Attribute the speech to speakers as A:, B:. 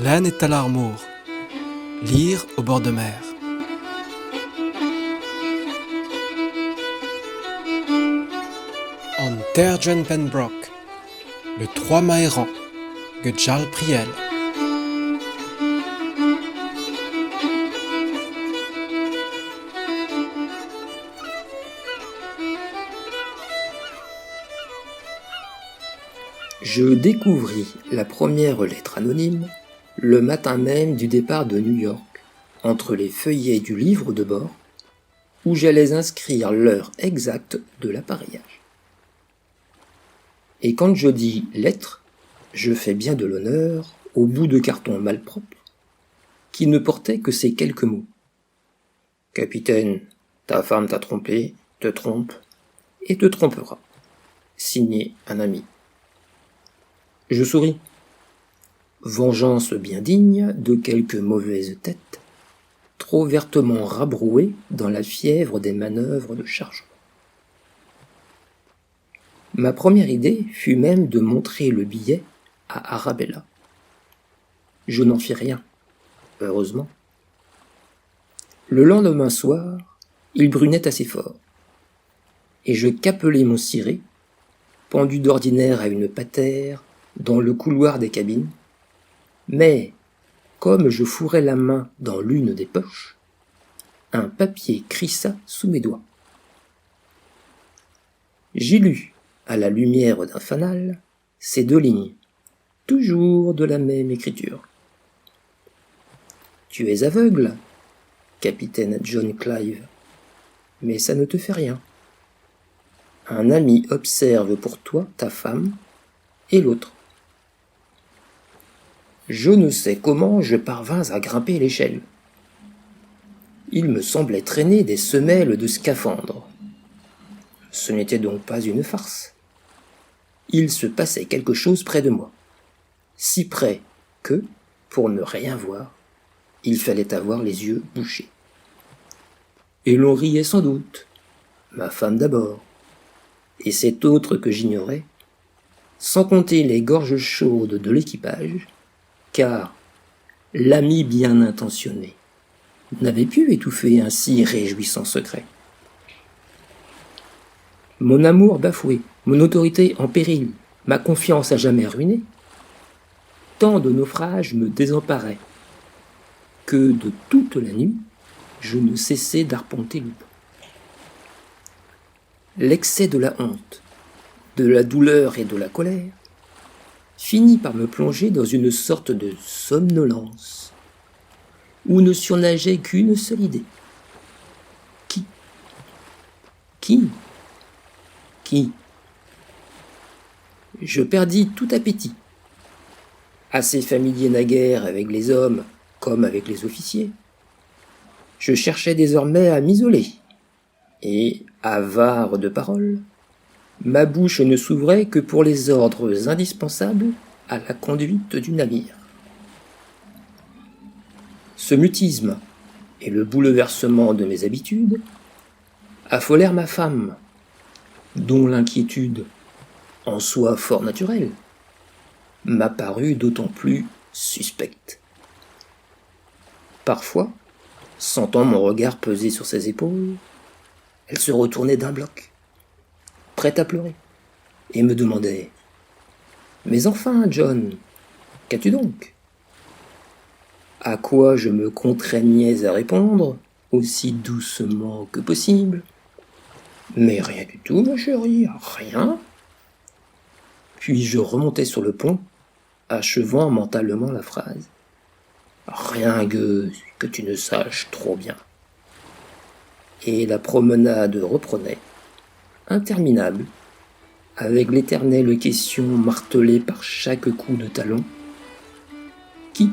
A: L'aine est à l'armour. Lire au bord de mer. En Terjen Penbrock, le 3 Maéran, Gejal Priel.
B: Je découvris la première lettre anonyme le matin même du départ de New York, entre les feuillets du livre de bord, où j'allais inscrire l'heure exacte de l'appareillage. Et quand je dis lettre, je fais bien de l'honneur au bout de carton malpropre, qui ne portait que ces quelques mots. « Capitaine, ta femme t'a trompé, te trompe, et te trompera. Signé un ami. » Je souris. Vengeance bien digne de quelques mauvaises têtes, trop vertement rabrouées dans la fièvre des manœuvres de chargement. Ma première idée fut même de montrer le billet à Arabella. Je n'en fis rien, heureusement. Le lendemain soir, il brunait assez fort, et je capelai mon ciré, pendu d'ordinaire à une patère, dans le couloir des cabines, mais, comme je fourrais la main dans l'une des poches, un papier crissa sous mes doigts. J'y lus, à la lumière d'un fanal, ces 2 lignes, toujours de la même écriture. « Tu es aveugle, capitaine John Clive, mais ça ne te fait rien. Un ami observe pour toi ta femme et l'autre. » Je ne sais comment je parvins à grimper l'échelle. Il me semblait traîner des semelles de scaphandre. Ce n'était donc pas une farce. Il se passait quelque chose près de moi. Si près que, pour ne rien voir, il fallait avoir les yeux bouchés. Et l'on riait sans doute, ma femme d'abord, et cet autre que j'ignorais, sans compter les gorges chaudes de l'équipage, car l'ami bien intentionné n'avait pu étouffer un si réjouissant secret. Mon amour bafoué, mon autorité en péril, ma confiance à jamais ruinée, tant de naufrages me désemparaient que de toute la nuit, je ne cessais d'arpenter le pont. L'excès de la honte, de la douleur et de la colère finit par me plonger dans une sorte de somnolence, où ne surnageait qu'une seule idée. Qui Je perdis tout appétit. Assez familier naguère avec les hommes comme avec les officiers, je cherchais désormais à m'isoler, et, avare de paroles, ma bouche ne s'ouvrait que pour les ordres indispensables à la conduite du navire. Ce mutisme et le bouleversement de mes habitudes affolèrent ma femme, dont l'inquiétude, en soi fort naturelle, m'apparut d'autant plus suspecte. Parfois, sentant mon regard peser sur ses épaules, elle se retournait d'un bloc, prête à pleurer, et me demandait « Mais enfin, John, qu'as-tu donc ?» À quoi je me contraignais à répondre, aussi doucement que possible « Mais rien du tout, ma chérie, rien !» Puis je remontais sur le pont, achevant mentalement la phrase « Rien que tu ne saches trop bien !» Et la promenade reprenait, interminable, avec l'éternelle question martelée par chaque coup de talon. Qui